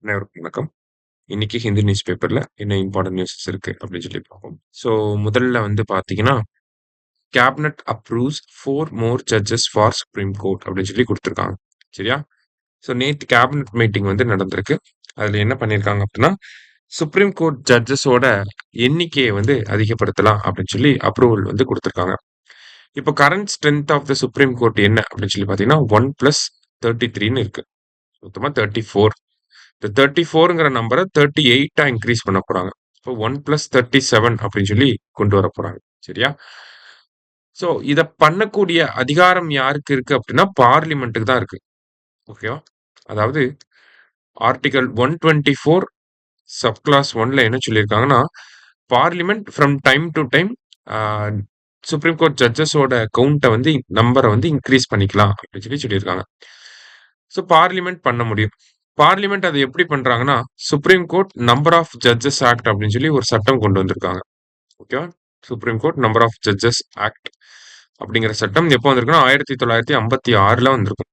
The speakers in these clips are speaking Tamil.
அனைவருக்கும் வணக்கம். இன்னைக்கு ஹிந்து நியூஸ் பேப்பர்ல என்ன இம்பார்ட்டன்ட் நியூஸஸ் இருக்கு அப்படின்னு சொல்லி பார்ப்போம். ஸோ முதல்ல வந்து பார்த்தீங்கன்னா, cabinet approves 4 more judges for supreme court அப்படின்னு சொல்லி குடுத்துருக்காங்க. சரியா? ஸோ நேத்து கேபினட் மீட்டிங் வந்து நடந்திருக்கு. அதுல என்ன பண்ணியிருக்காங்க அப்படின்னா, சுப்ரீம் கோர்ட் ஜட்ஜஸோட எண்ணிக்கைய வந்து அதிகப்படுத்தலாம் அப்படின்னு சொல்லி அப்ரூவல் வந்து குடுத்துருக்காங்க. இப்போ current strength of the supreme court என்ன அப்படின்னு சொல்லி பார்த்தீங்கன்னா, 1+33ன்னு இருக்கு. மொத்தமா 34. இந்த 34ங்கிற நம்பர 38ஆ இன்கிரீஸ் பண்ண போறாங்க. இப்போ 1+37 அப்படின்னு சொல்லி கொண்டு வர போறாங்க. சரியா? ஸோ இத பண்ணக்கூடிய அதிகாரம் யாருக்கு இருக்கு அப்படின்னா, பார்லிமென்ட்க்கு தான் இருக்கு. ஓகேவா? அதாவது ஆர்டிகிள் 124 சப் கிளாஸ் 1ல என்ன சொல்லியிருக்காங்கன்னா, parliament from time to time ஆ சுப்ரீம் கோர்ட் ஜட்ஜஸோட கவுண்ட்ட வந்து நம்பர வந்து இன்கிரீஸ் பண்ணிக்கலாம் அப்படின்னு சொல்லி சொல்லியிருக்காங்க. ஸோ பார்லிமென்ட் பண்ண முடியும். பார்லிமென்ட் அத எப்படி பண்றாங்கன்னா, supreme court number of judges act அப்படின்னு சொல்லி ஒரு சட்டம் கொண்டு வந்திருக்காங்க. ஓகேவா? Supreme court number of judges act அப்படிங்கிற சட்டம் எப்போ வந்திருக்குன்னா, 1956ல வந்திருக்கும்.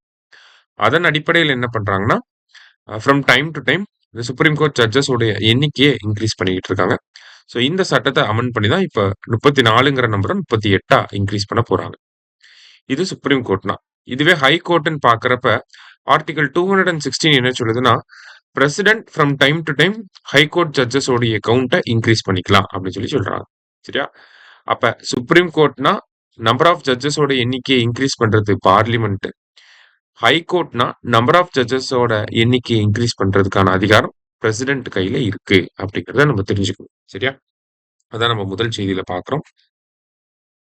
அதன் அடிப்படையில என்ன பண்றாங்கன்னா, ஃப்ரம் டைம் டூ டைம் இந்த சுப்ரீம் கோர்ட் ஜட்ஜஸ் உடைய எண்ணிக்கைய இன்கிரீஸ் பண்ணிக்கிட்டு இருக்காங்க. ஸோ இந்த சட்டத்த அமெண்ட் பண்ணி தான் இப்ப 34ங்கிற நம்பர 38ஆ இன்கிரீஸ் பண்ண போறாங்க. இது சுப்ரீம் கோர்ட்னா. இதுவே ஹை கோர்ட்ன்னு பார்க்கிறப்ப, ஆர்டிகிள் 216 என்ன சொல்லுதுன்னா, president from time to time high court judges உடைய கவுண்ட்ட இன்கிரீஸ் பண்ணிக்கலாம் அப்படின்னு சொல்லி சொல்றாங்க. சரியா? அப்ப சுப்ரீம் கோர்ட்னா நம்பர் ஆஃப் ஜட்ஜஸோட எண்ணிக்கையை இன்கிரீஸ் பண்றது பார்லிமென்ட். ஹை கோர்ட்னா நம்பர் ஆஃப் ஜட்ஜஸோட எண்ணிக்கையை இன்கிரீஸ் பண்றதுக்கான அதிகாரம் பிரசிடென்ட் கையில இருக்கு அப்படிங்கிறத நம்ம தெரிஞ்சுக்கணும். சரியா? அதான் நம்ம முதல் செய்தியில பார்க்கிறோம்.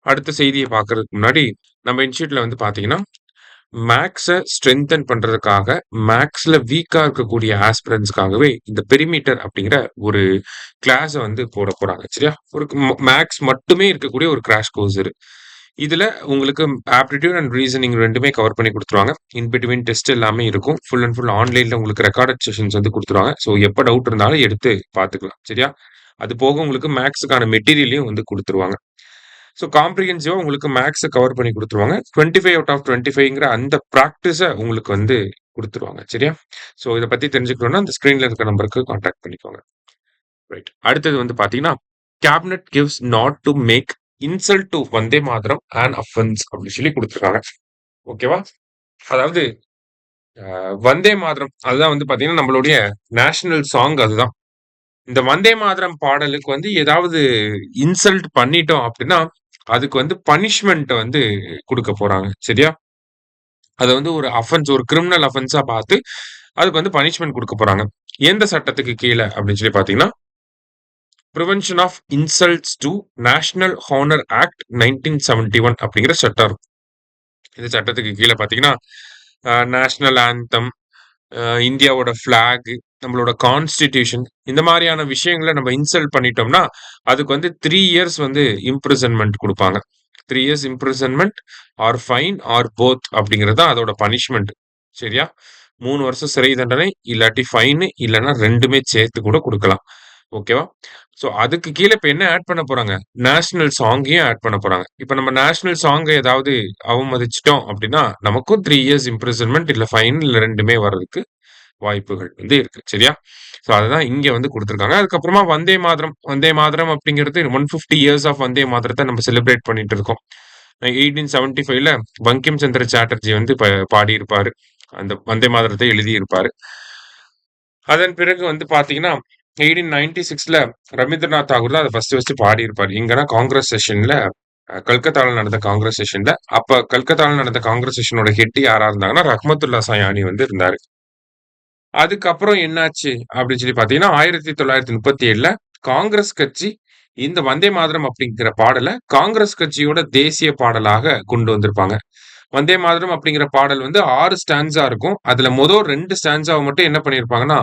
அடுத்த செய்திய பார்க்கறதுக்கு முன்னாடி, நம்ம இன்ஸ்டிடியூட்ல வந்து பார்த்தீங்கன்னா, மேத்ஸ ஸ்ட்ரெங்தன் பண்றதுக்காக, மேத்ஸ்ல வீக்கா இருக்கக்கூடிய ஆஸ்பிரண்ட்ஸ்க்காகவே இந்த பெரிமீட்டர் அப்படிங்கிற ஒரு கிளாஸ வந்து போடப் போறாங்க. சரியா? ஒரு மேத்ஸ் மட்டுமே இருக்கக்கூடிய ஒரு கிராஷ் கோர்ஸ் இது. இதுல உங்களுக்கு ஆப்டிட்யூட் அண்ட் ரீசனிங் 2மே கவர் பண்ணி குடுத்துருவாங்க. இன் பிட்வீன் டெஸ்ட் எல்லாமே இருக்கும். ஃபுல் அண்ட் ஃபுல் ஆன்லைன்ல உங்களுக்கு ரெக்கார்டட் செஷன்ஸ் வந்து குடுத்துருவாங்க. ஸோ எப்ப டவுட் இருந்தாலும் எடுத்து பார்த்துக்கலாம். சரியா? அது போக உங்களுக்கு மேத்ஸ்க்கான மெட்டீரியலையும் வந்து குடுத்துருவாங்க. ஸோ காம்ப்ரிஹென்சிவா உங்களுக்கு மேத்ஸ கவர் பண்ணி குடுத்துருவாங்க. 25 அவுட் ஆஃப் 25ங்கிற அந்த பிராக்டிஸ உங்களுக்கு வந்து குடுத்துருவாங்க. சரியா? ஸோ இத பத்தி தெரிஞ்சுக்கணும்னா, அந்த ஸ்க்ரீன்ல இருக்க நம்பருக்கு கான்டாக்ட் பண்ணிக்கோங்க. ரைட். அடுத்தது வந்து பார்த்தீங்கன்னா, cabinet gives not to make insult to Vande Mataram an offence அப்படின்னு சொல்லி குடுத்துருக்காங்க. ஓகேவா? அதாவது வந்தே மாதரம் அதுதான் வந்து பார்த்தீங்கன்னா, நம்மளுடைய நேஷனல் சாங் அதுதான். இந்த வந்தே மாதரம் பாடலுக்கு வந்து ஏதாவது இன்சல்ட் பண்ணிட்டோம் அப்படின்னா, அதுக்கு வந்து பனிஷ்மென்ட் வந்து குடுக்க போறாங்க. சரியா? அத வந்து ஒரு அஃபென்ஸ் ஒரு கிரிமினல் அஃபென்ஸா பார்த்து, அதுக்கு வந்து பனிஷ்மென்ட் குடுக்க போறாங்க. எந்த சட்டத்துக்கு கீழ அப்படின்னு சொல்லி பார்த்தீங்கன்னா, prevention of insults to national honour act 1971 அப்படிங்கிற சட்டம் இருக்கும். இந்த சட்டத்துக்கு கீழ பார்த்தீங்கன்னா, நேஷனல் ஆந்தம், இந்தியாவோட ஃபிளாக், நம்மளோட கான்ஸ்டிடியூஷன் இந்த மாரியான விஷயங்கள நம்ம இன்சல்ட் பண்ணிட்டோம்னா, அதுக்கு வந்து 3 இயர்ஸ் வந்து இம்ப்ரிசன்மென்ட் குடுப்பாங்க. 3 years imprisonment or fine or both அப்படிங்கிறது தான் அதோட பனிஷ்மென்ட். சரியா? 3 வருஷம் சிறை தண்டனை, இல்லாட்டி ஃபைன், இல்லன்னா 2மே சேர்த்து கூட குடுக்கலாம். ஓகேவா? ஸோ அதுக்கு கீழ இப்ப என்ன ஆட் பண்ண போறாங்க? நேஷனல் சாங்கையும் ஆட் பண்ண போறாங்க. இப்ப நம்ம நேஷனல் சாங்க ஏதாவது அவமதிச்சுட்டோம் அப்படின்னா, நமக்கும் 3 இயர்ஸ் இம்ப்ரிசன்மென்ட் இல்ல ஃபைன் இல்ல 2மே வர்றதுக்கு வாய்ப்புகள் வந்து இருக்கு. சரியா? ஸோ அததான் இங்க வந்து குடுத்துருக்காங்க. அதுக்கப்புறமா வந்தே மாதரம். வந்தே மாதரம் அப்படிங்கிறது 150 இயர்ஸ் ஆஃப் வந்தே மாதரத்த நம்ம செலிப்ரேட் பண்ணிட்டு இருக்கோம். 1875ல பங்கிம் சந்திர சாட்டர்ஜி வந்து பாடியிருப்பாரு. அந்த வந்தே மாதரத்தை எழுதியிருப்பாரு. அதன் பிறகு வந்து பார்த்தீங்கன்னா, 1896ல ரவீந்திரநாத் தாகூர் தான் அத ஃபர்ஸ்ட் பாடியிருப்பாரு. எங்கன்னா காங்கிரஸ் செஷன்ல கல்கத்தால நடந்த காங்கிரஸ் செஷன்ல. அப்ப கல்கத்தால நடந்த காங்கிரஸ் செஷனோட ஹெட் யாரா இருந்தாங்கன்னா, ரஹ்மத்துல்லா சயானி வந்து இருந்தாரு. அதுக்கப்புறம் என்னாச்சு அப்படின்னு சொல்லி பார்த்தீங்கன்னா, 1937ல காங்கிரஸ் கட்சி இந்த வந்தே மாதரம் அப்படிங்கிற பாடல காங்கிரஸ் கட்சியோட தேசிய பாடலாக கொண்டு வந்திருப்பாங்க. வந்தே மாதரம் அப்படிங்கிற பாடல் வந்து 6 ஸ்டான்ஸா இருக்கும். அதுல மொத 2 ஸ்டான்ஸாவ மட்டும் என்ன பண்ணியிருப்பாங்கன்னா,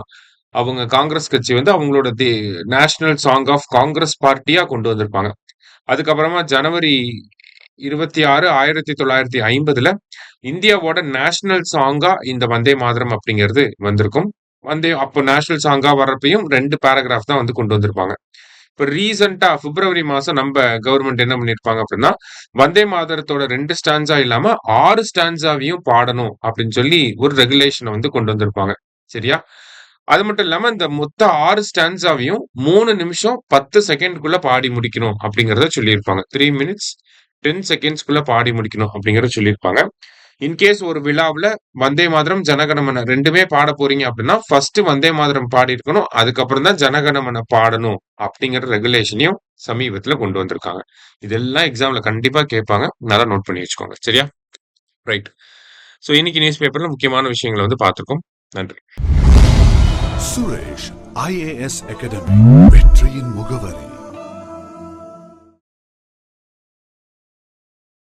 அவங்க காங்கிரஸ் கட்சி வந்து அவங்களோட நேஷனல் சாங் ஆஃப் காங்கிரஸ் பார்ட்டியா கொண்டு வந்திருப்பாங்க. அதுக்கப்புறமா ஜனவரி 26, 1950ல இந்தியாவோட நேஷனல் சாங்கா இந்த வந்தே மாதரம் அப்படிங்கிறது வந்திருக்கும். அப்போ நேஷனல் சாங்கா வர்றப்பயும் 2 பேராகிராஃப் தான் வந்து கொண்டு வந்திருப்பாங்க. இப்ப ரீசென்ட்டா பிப்ரவரி மாசம் நம்ப கவர்ன்மெண்ட் என்ன பண்ணியிருப்பாங்க அப்படின்னா, வந்தே மாதரத்தோட 2 ஸ்டான்ஸா இல்லாம 6 ஸ்டான்ஸாவையும் பாடணும் அப்படின்னு சொல்லி ஒரு ரெகுலேஷன வந்து கொண்டு வந்திருப்பாங்க. சரியா? அது மட்டும் இல்லாம இந்த மொத்த 6 ஸ்டான்ஸாவையும் 3 நிமிஷம் 10 செகண்ட்குள்ள பாடி முடிக்கணும் அப்படிங்கிறத சொல்லியிருப்பாங்க. 3 மினிட்ஸ் 10 செகண்ட்ஸ்குள்ள பாடி முடிக்கணும் அப்படிங்கிறத சொல்லியிருப்பாங்க. இன்கேஸ் ஒரு விழாவுல வந்தே மாதரம், ஜனகணமன 2மே பாட போறீங்க அப்படின்னா, ஃபர்ஸ்ட் வந்தே மாதரம் பாடியிருக்கணும். அதுக்கப்புறம் தான் ஜனகணமன பாடணும் அப்படிங்கிற ரெகுலேஷனையும் சமீபத்துல கொண்டு வந்திருக்காங்க. இதெல்லாம் எக்ஸாம்ல கண்டிப்பா கேட்பாங்க. நல்லா நோட் பண்ணி வச்சுக்கோங்க. சரியா? ரைட். ஸோ இன்னைக்கு நியூஸ் பேப்பர்ல முக்கியமான விஷயங்களை வந்து பார்த்துருக்கோம். நன்றி. சுரேஷ் IAS அகாடமி வெற்றியின் முகவரி.